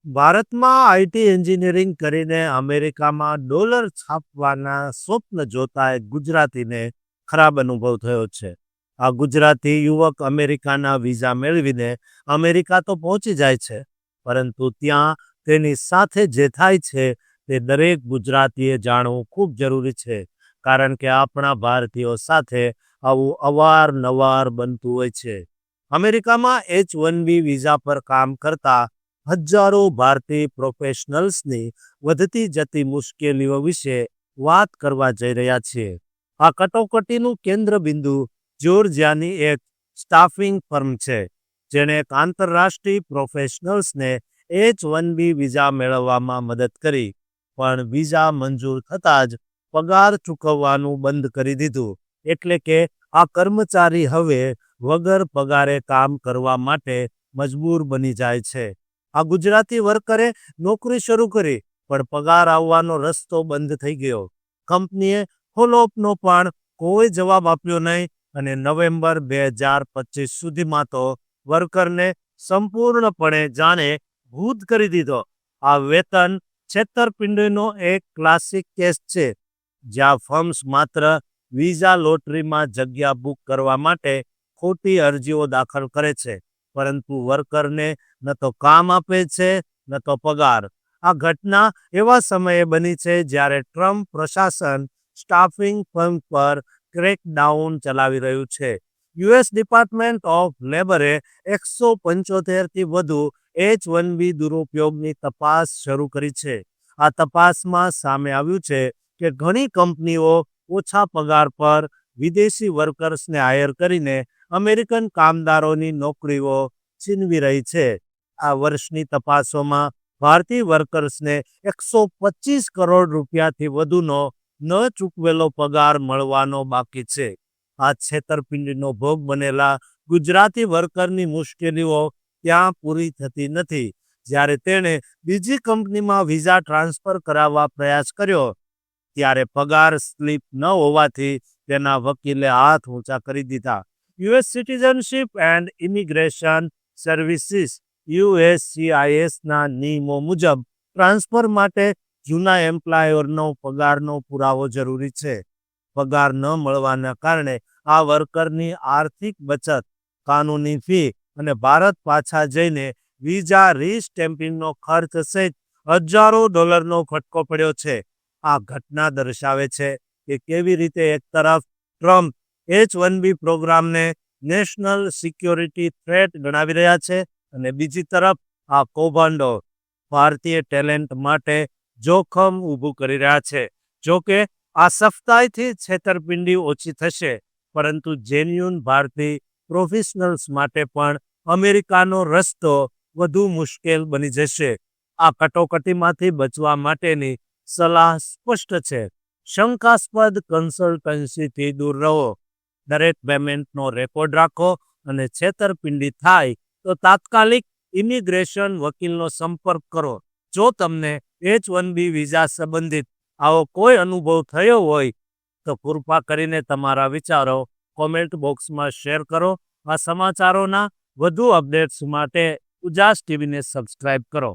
ભારતમાં IT engineering કરીને અમેરિકામાં ડોલર છાપવાના સ્વપ્ન જોતા એક ગુજરાતીને ખરાબ અનુભવ થયો છે. આ ગુજરાતી યુવક અમેરિકાના વિઝા મેળવીને અમેરિકા તો પહોંચી જાય છે, પરંતુ ત્યાં તેની સાથે જે થાય છે તે દરેક ગુજરાતીએ જાણવું ખૂબ જરૂરી છે, કારણ કે આપણા ભારતીયો સાથે આવું અવારનવાર બનતું હોય છે. અમેરિકામાં H-1B વિઝા પર કામ કરતા હજારો ભારતીય પ્રોફેશનલ્સની વધતી જતી મુશ્કેલીઓ વિશે વાત કરવા જઈ રહ્યા છીએ. આ કટોકટીનું કેન્દ્રબિંદુ જ્યોર્જિયાની એક સ્ટાફિંગ ફર્મ છે, જેણે એક આંતરરાષ્ટ્રીય પ્રોફેશનલ્સને H-1B વિઝા મેળવવામાં મદદ કરી, પણ વિઝા મંજૂર થતાં જ પગાર ચૂકવવાનું બંધ કરી દીધું. એટલે કે આ કર્મચારી હવે વગર પગારે કામ કરવા માટે મજબૂર બની જાય છે. આ ગુજરાતી વર્કરે નોકરી શરૂ કરી, પણ પગાર આવવાનો રસ્તો બંધ થઈ ગયો. કંપનીએ ફોલોઅપનો પણ કોઈ જવાબ આપ્યો નહીં અને નવેમ્બર 2025 સુધીમાં તો વર્કરને સંપૂર્ણપણે જાણે ભૂત કરી દીધો. આ વેતન છેતરપિંડીનો એક ક્લાસિક કેસ છે, જ્યાં ફર્મ્સ માત્ર વિઝા લોટરીમાં જગ્યા બુક કરવા માટે ખોટી અરજીઓ દાખલ કરે છે, પરંતુ વર્કરને ન તો કામ આપે છે ન તો પગાર. આ ઘટના એવા સમયે બની છે જ્યારે ટ્રમ્પ પ્રશાસન સ્ટાફિંગ ફર્મ પર ક્રેકડાઉન ચલાવી રહ્યું છે. યુએસ ડિપાર્ટમેન્ટ ઓફ લેબરે 175થી વધુ H-1B દુરુપયોગની તપાસ શરૂ કરી છે. આ તપાસમાં સામે આવ્યું છે કે ઘણી કંપનીઓ ઓછા પગાર પર વિદેશી વર્કર્સને હાયર કરીને અમેરિકન કામદારોની નોકરીઓ છીનવી રહી છે. આ વર્ષની તપાસોમાં ભારતીય વર્કર્સને 125 કરોડ રૂપિયાથી વધુનો ન ચૂકવેલો પગાર મળવાનો બાકી છે. આ છેતરપિંડીનો ભોગ બનેલા ગુજરાતી વર્કરની મુશ્કેલીઓ ત્યાં પૂરી થતી નથી. જ્યારે તેણે બીજી કંપનીમાં વિઝા ટ્રાન્સફર કરાવવા પ્રયાસ કર્યો, ત્યારે પગાર સ્લિપ ન હોવાથી તેના વકીલે હાથ ઊંચા કરી દીધા. US citizenship and immigration services USCISના નિયમો મુજબ ટ્રાન્સફર માટે જૂના એમ્પ્લોયરનો પગારનો પુરાવો જરૂરી છે. પગાર ન મળવાના કારણે આ વર્કરની આર્થિક બચત, કાનૂની ફી અને ભારત પાછા જઈને વિઝા રીસ્ટેમ્પિંગનો ખર્ચ સહિત હજારો ડોલરનો ફટકો પડ્યો છે. આ ઘટના દર્શાવે છે કે કેવી રીતે એક તરફ ટ્રમ્પ H-1B પ્રોગ્રામને નેશનલ સિક્યોરિટી થ્રેટ ગણાવી રહ્યા છે અને બીજી તરફ આ કૌભાંડો ભારતીય ટેલેન્ટ માટે જોખમ ઊભું કરી રહ્યા છે. જોકે આ સખ્તાઈથી છેતરપિંડી ઓછી થશે, પરંતુ જેન્યુન ભારતીય પ્રોફેશનલ્સ માટે પણ અમેરિકાનો રસ્તો વધુ મુશ્કેલ બની જશે. આ કટોકટીમાંથી બચવા માટેની સલાહ સ્પષ્ટ છે. શંકાસ્પદ કન્સલ્ટન્સીથી દૂર રહો. દરેક પેમેન્ટનો રેકોર્ડ રાખો અને છેતરપિંડી થાય તો તાત્કાલિક ઇમિગ્રેશન વકીલનો સંપર્ક કરો. જો તમને H-1B વિઝા સંબંધિત આવો કોઈ અનુભવ થયો હોય તો કૃપા કરીને તમારા વિચારો કોમેન્ટ બોક્સમાં શેર કરો. આ સમાચારોના વધુ અપડેટ્સ માટે ઉજાસ ટીવીને સબસ્ક્રાઇબ કરો.